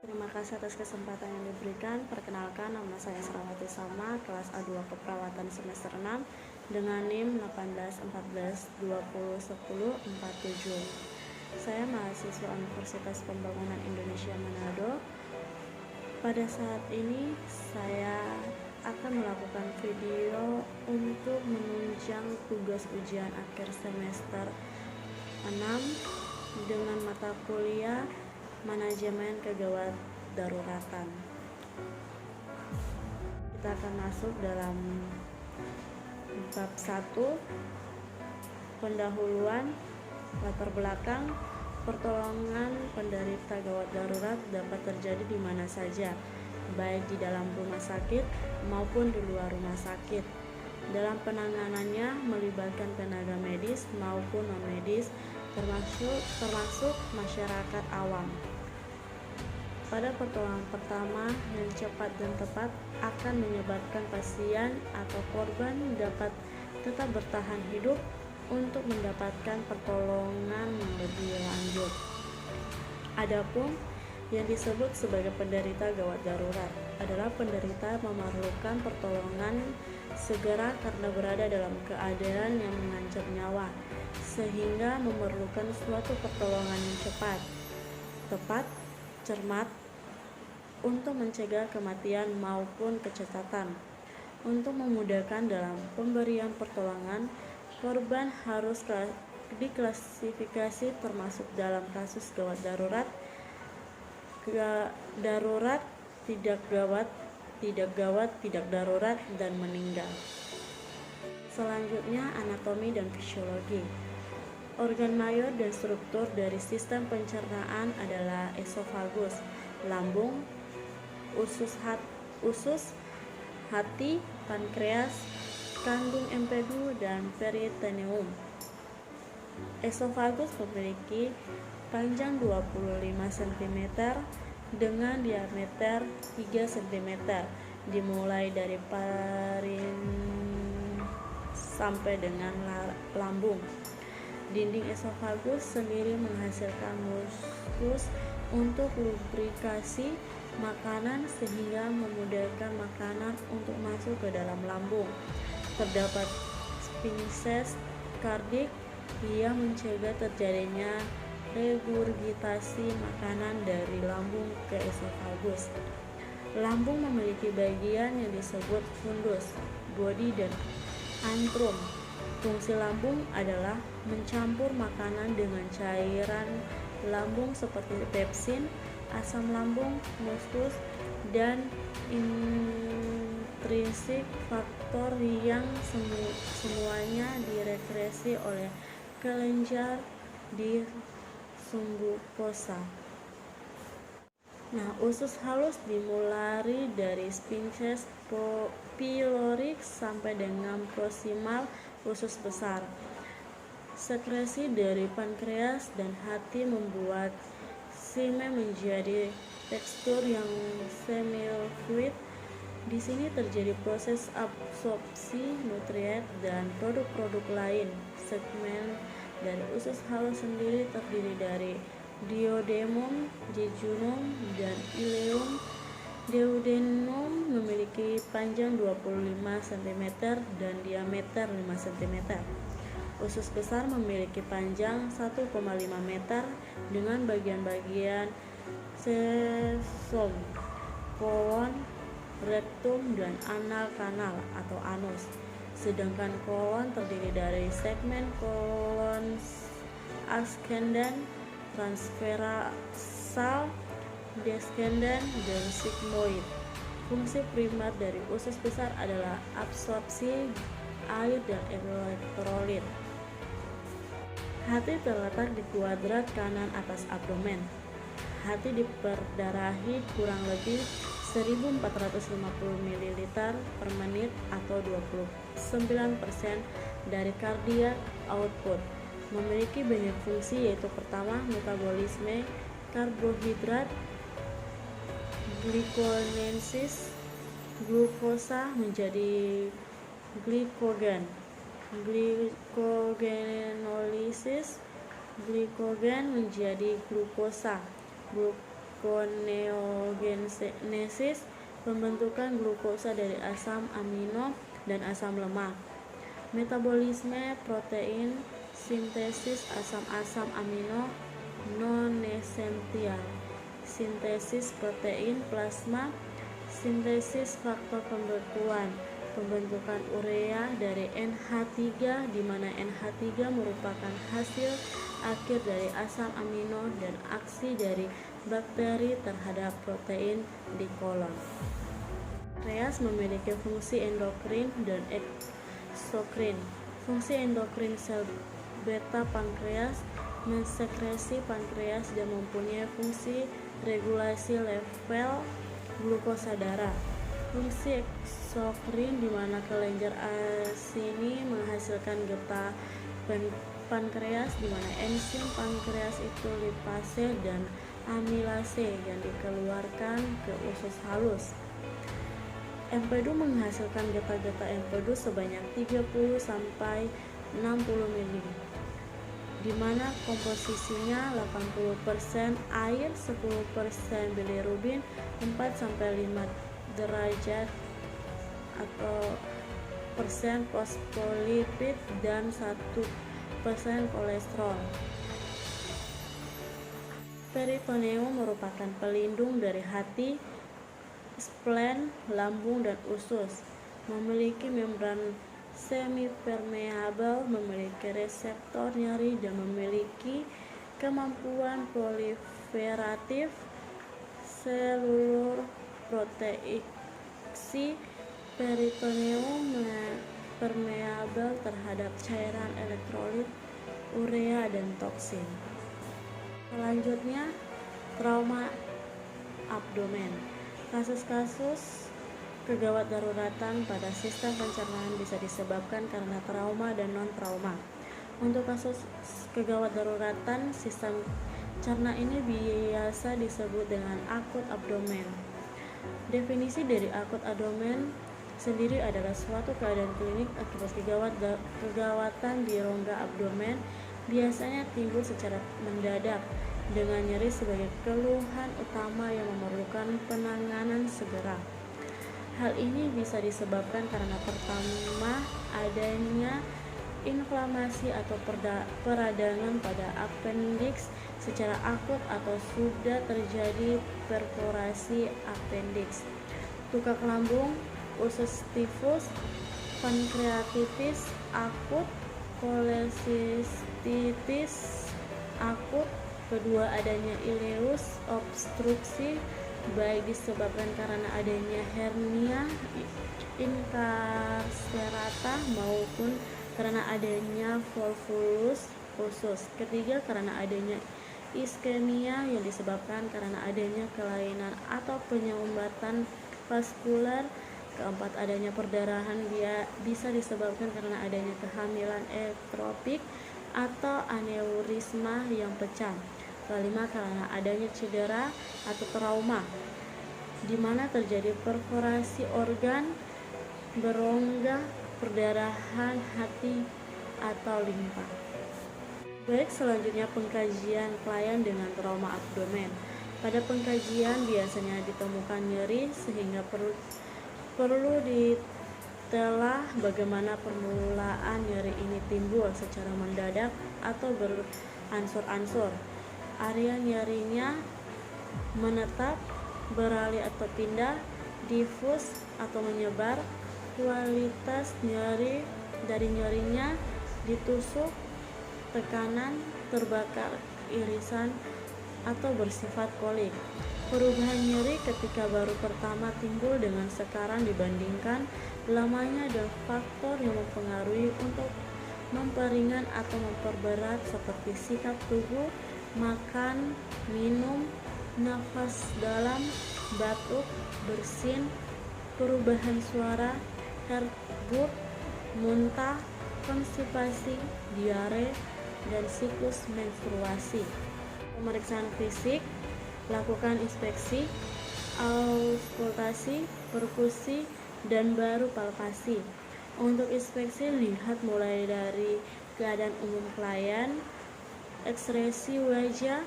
Terima kasih atas kesempatan yang diberikan. Perkenalkan, nama saya Serawati Salma, kelas A2 Keperawatan semester 6 dengan NIM 1814201047. Saya mahasiswa Universitas Pembangunan Indonesia Manado. Pada saat ini saya akan melakukan video untuk menunjang tugas ujian akhir semester 6 dengan mata kuliah Manajemen Kegawat Daruratan. Kita akan masuk dalam bab 1, pendahuluan, latar belakang. Pertolongan penderita gawat darurat dapat terjadi di mana saja, baik di dalam rumah sakit maupun di luar rumah sakit. Dalam penanganannya melibatkan tenaga medis maupun non-medis, termasuk masyarakat awam. Pada pertolongan pertama yang cepat dan tepat akan menyebabkan pasien atau korban dapat tetap bertahan hidup untuk mendapatkan pertolongan yang lebih lanjut. Adapun yang disebut sebagai penderita gawat darurat adalah penderita memerlukan pertolongan segera karena berada dalam keadaan yang mengancam nyawa, sehingga memerlukan suatu pertolongan yang cepat, tepat, cermat untuk mencegah kematian maupun kecacatan. Untuk memudahkan dalam pemberian pertolongan, korban harus diklasifikasi termasuk dalam kasus gawat darurat, darurat, tidak gawat, tidak darurat, dan meninggal. Selanjutnya, anatomi dan fisiologi. Organ mayor dan struktur dari sistem pencernaan adalah esofagus, lambung, usus hati, pankreas, kandung empedu, dan peritoneum. Esofagus memiliki panjang 25 cm dengan diameter 3 cm, dimulai dari parin sampai dengan lambung. Dinding esofagus sendiri menghasilkan muskus untuk lubrikasi makanan sehingga memudahkan makanan untuk masuk ke dalam lambung. Terdapat sphinxes kardik yang mencegah terjadinya regurgitasi makanan dari lambung ke esofagus. Lambung memiliki bagian yang disebut fundus, bodi, dan antrum. Fungsi lambung adalah mencampur makanan dengan cairan lambung seperti pepsin, asam lambung, muskus, dan intrinsik faktor yang semuanya direkresi oleh kelenjar di sumbu fossa. Usus halus dimulai dari sphinxes pylorix sampai dengan proximal usus besar. Sekresi dari pankreas dan hati membuat semen menjadi tekstur yang semi-fluid. Di sini terjadi proses absorpsi nutrien dan produk-produk lain. Segmen dari usus halus sendiri terdiri dari duodenum, jejunum, dan ileum. Duodenum memiliki panjang 25 cm dan diameter 5 cm. Usus besar memiliki panjang 1,5 meter dengan bagian-bagian cecum, kolon, rektum, dan anal kanal atau anus. Sedangkan kolon terdiri dari segmen kolon ascendens, transversal, descendens, dan sigmoid. Fungsi primer dari usus besar adalah absorpsi air dan elektrolit. Hati terletak di kuadrat kanan atas abdomen. Hati diperdarahi kurang lebih 1450 ml per menit atau 29% dari cardiac output. Memiliki banyak fungsi, yaitu pertama, metabolisme karbohidrat, glikonesis, glukosa menjadi glikogen, glikogenolisis, glikogen menjadi glukosa, gluconeogenesis, pembentukan glukosa dari asam amino dan asam lemak. Metabolisme protein, sintesis asam-asam amino non-esensial, sintesis protein plasma, sintesis faktor pembekuan, pembentukan urea dari NH3 di mana NH3 merupakan hasil akhir dari asam amino dan aksi dari bakteri terhadap protein di kolon. Pankreas memiliki fungsi endokrin dan eksokrin. Fungsi endokrin sel beta pankreas mensekresi pankreas dan mempunyai fungsi regulasi level glukosa darah. Fungsi eksokrin di mana kelenjar asini menghasilkan getah pankreas di mana enzim pankreas itu lipase dan amilase yang dikeluarkan ke usus halus. Empedu menghasilkan getah-getah empedu sebanyak 30 sampai 60 ml, di mana komposisinya 80% air, 10% bilirubin, 4 sampai 5 derajat atau persen fosfolipid dan 1% kolesterol. Peritoneum merupakan pelindung dari hati, spleen, lambung, dan usus. Memiliki membran semipermeabel, memiliki reseptor nyeri, dan memiliki kemampuan proliferatif selulur proteiksi. Peritoneum permeabel terhadap cairan elektrolit, urea, dan toksin. Selanjutnya, trauma abdomen. Kasus-kasus kegawat daruratan pada sistem pencernaan bisa disebabkan karena trauma dan non-trauma. Untuk kasus kegawat daruratan sistem cerna ini biasa disebut dengan akut abdomen. Definisi dari akut abdomen sendiri adalah suatu keadaan klinik akibat kegawatan di rongga abdomen, biasanya timbul secara mendadak dengan nyeri sebagai keluhan utama yang memerlukan penanganan segera. Hal ini bisa disebabkan karena pertama adanya inflamasi atau peradangan pada appendix secara akut atau sudah terjadi perforasi appendix, tukak lambung, usus tifus, pankreatitis akut, kolesistitis akut. Kedua, adanya ileus obstruksi baik disebabkan karena adanya hernia incarcerata maupun karena adanya volvulus usus. Ketiga, karena adanya iskemia yang disebabkan karena adanya kelainan atau penyumbatan vaskular. Keempat, adanya perdarahan bisa disebabkan karena adanya kehamilan ektopik atau aneurisma yang pecah. Kelima, karena adanya cedera atau trauma di mana terjadi perforasi organ, berongga, perdarahan hati atau limpa. Baik, selanjutnya pengkajian klien dengan trauma abdomen. Pada pengkajian biasanya ditemukan nyeri sehingga perlu ditelah bagaimana permulaan nyeri ini timbul secara mendadak atau beransur-ansur. Area nyerinya menetap, beralih atau pindah, difus atau menyebar, kualitas nyeri dari nyerinya, ditusuk, tekanan, terbakar, irisan, atau bersifat kolik. Perubahan nyeri ketika baru pertama timbul dengan sekarang dibandingkan lamanya adalah faktor yang mempengaruhi untuk memperingan atau memperberat seperti sikap tubuh, makan, minum, nafas dalam, batuk, bersin, perubahan suara, heartburn, muntah, konstipasi, diare, dan siklus menstruasi. Pemeriksaan fisik, lakukan inspeksi, auskultasi, perkusi, dan baru palpasi. Untuk inspeksi, lihat mulai dari keadaan umum klien, ekspresi wajah,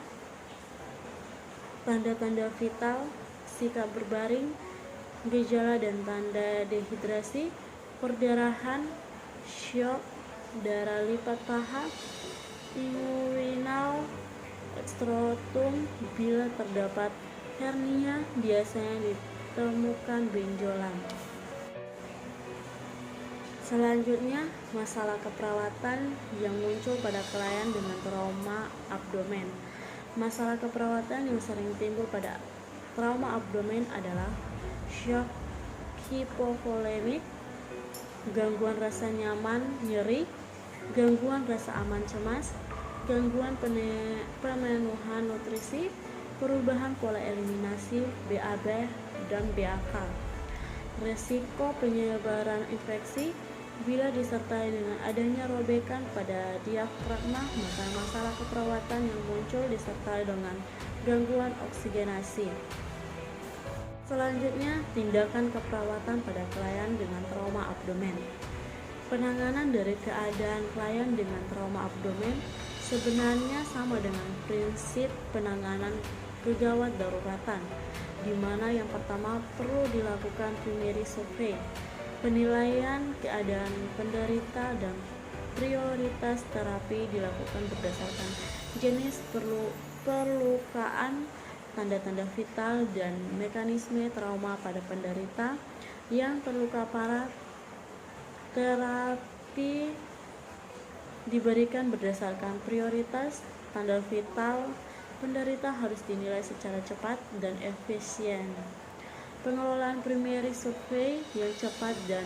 Tanda-tanda vital, sikap berbaring, gejala dan tanda dehidrasi, perdarahan, syok, darah lipat paha, inguinal ekskrotum. Bila terdapat hernia, biasanya ditemukan benjolan. Selanjutnya, masalah keperawatan yang muncul pada klien dengan trauma abdomen. Masalah keperawatan yang sering timbul pada trauma abdomen adalah shock hipovolemik, gangguan rasa nyaman nyeri, gangguan rasa aman cemas, gangguan pemenuhan nutrisi, perubahan pola eliminasi BAB dan BAK. Resiko penyebaran infeksi. Bila disertai dengan adanya robekan pada diafragma, maka masalah keperawatan yang muncul disertai dengan gangguan oksigenasi. Selanjutnya, tindakan keperawatan pada klien dengan trauma abdomen. Penanganan dari keadaan klien dengan trauma abdomen sebenarnya sama dengan prinsip penanganan kegawat daruratan, di mana yang pertama perlu dilakukan primary survey, penilaian keadaan penderita, dan prioritas terapi dilakukan berdasarkan jenis perlukaan, tanda-tanda vital, dan mekanisme trauma pada penderita. Yang terluka parah, terapi diberikan berdasarkan prioritas. Tanda vital penderita harus dinilai secara cepat dan efisien. Pengelolaan primary survey yang cepat dan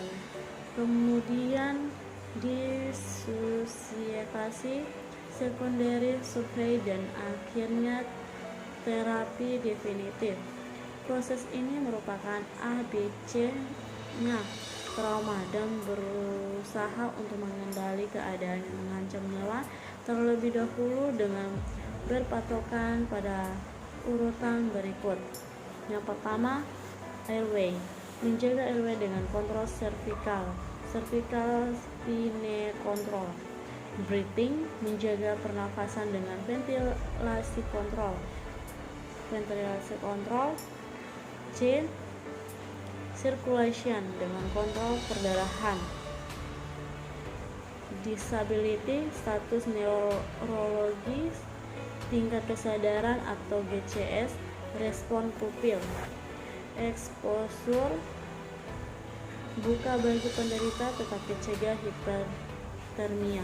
kemudian disosialisasi secondary survey dan akhirnya terapi definitif. Proses ini merupakan ABC-nya trauma dan berusaha untuk mengendali keadaan yang mengancam nyawa terlebih dahulu dengan berpatokan pada urutan berikut. Yang pertama, airway. Menjaga airway dengan kontrol cervical spine control. Breathing. Menjaga pernafasan dengan ventilasi kontrol. C. Circulation dengan kontrol perdarahan. Disability, status neurologis, tingkat kesadaran atau GCS, respon pupil. Exposure, buka baju penderita tetapi cegah hipertermia.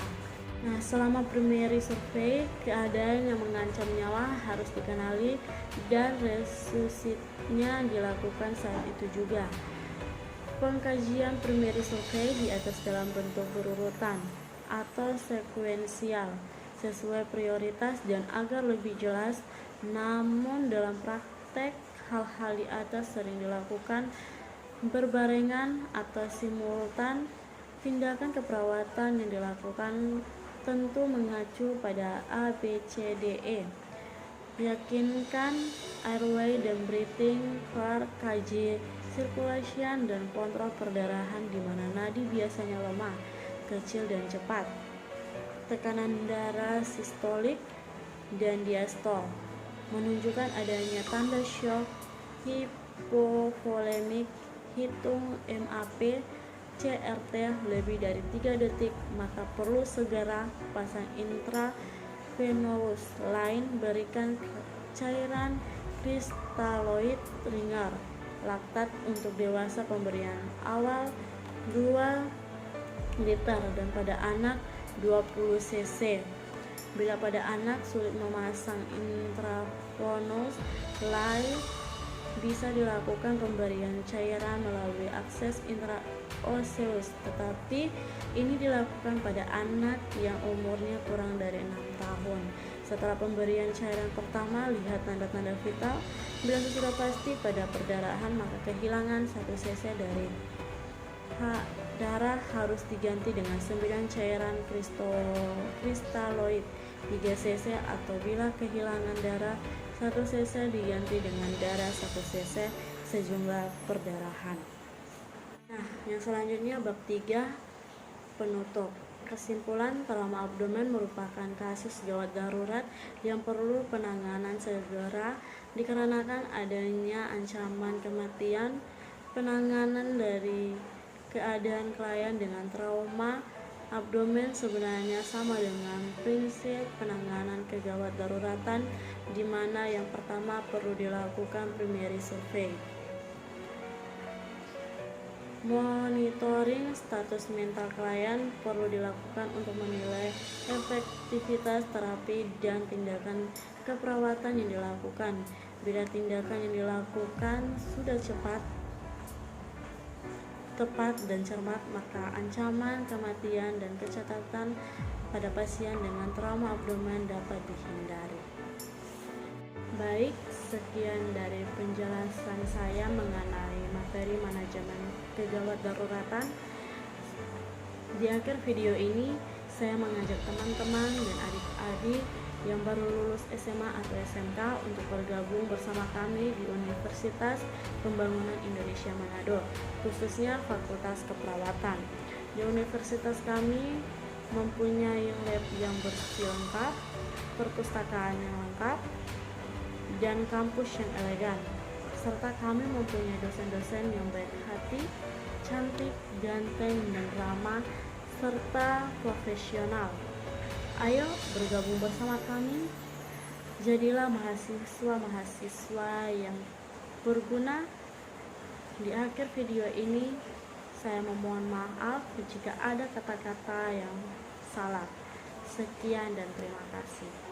Nah, selama primary survey, keadaan yang mengancam nyawa harus dikenali dan resusitnya dilakukan saat itu juga. Pengkajian primary survey di atas dalam bentuk berurutan atau sekuensial sesuai prioritas dan agar lebih jelas, namun dalam praktek hal-hal di atas sering dilakukan berbarengan atau simultan. Tindakan keperawatan yang dilakukan tentu mengacu pada ABCDE. Yakinkan airway dan breathing, kaji circulation dan kontrol perdarahan di mana nadi biasanya lemah, kecil dan cepat. Tekanan darah sistolik dan diastol menunjukkan adanya tanda shock hipovolemik. Hitung MAP CRT lebih dari 3 detik, maka perlu segera pasang intravenous lain. Berikan cairan kristaloid ringan laktat untuk dewasa, pemberian awal 2 liter dan pada anak 20 cc. Bila pada anak sulit memasang intravenous lain, bisa dilakukan pemberian cairan melalui akses intraoseus, tetapi ini dilakukan pada anak yang umurnya kurang dari 6 tahun. Setelah pemberian cairan pertama, lihat tanda-tanda vital. Bila sudah pasti pada perdarahan, maka kehilangan 1 cc dari darah harus diganti dengan 9 cairan kristaloid 3 cc, atau bila kehilangan darah 1 cc diganti dengan darah 1 cc sejumlah perdarahan. Nah, yang selanjutnya bab 3 penutup. Kesimpulan, trauma abdomen merupakan kasus gawat darurat yang perlu penanganan segera dikarenakan adanya ancaman kematian. Penanganan dari keadaan klien dengan trauma abdomen sebenarnya sama dengan prinsip penanganan kegawat daruratan, di mana yang pertama perlu dilakukan primary survey. Monitoring status mental klien perlu dilakukan untuk menilai efektivitas terapi dan tindakan keperawatan yang dilakukan. Bila tindakan yang dilakukan sudah tepat dan cermat, maka ancaman kematian dan kecacatan pada pasien dengan trauma abdomen dapat dihindari. Baik, sekian dari penjelasan saya mengenai materi manajemen kegawat daruratan. Di akhir video ini, saya mengajak teman-teman dan adik-adik yang baru lulus SMA atau SMK untuk bergabung bersama kami di Universitas Pembangunan Indonesia Manado, khususnya Fakultas Keperawatan. Di universitas kami mempunyai lab yang bersih lengkap, perpustakaan yang lengkap, dan kampus yang elegan, serta kami mempunyai dosen-dosen yang baik hati, cantik, ganteng, dan ramah, serta profesional. Ayo bergabung bersama kami, jadilah mahasiswa-mahasiswa yang berguna. Di akhir video ini, saya memohon maaf jika ada kata-kata yang salah. Sekian dan terima kasih.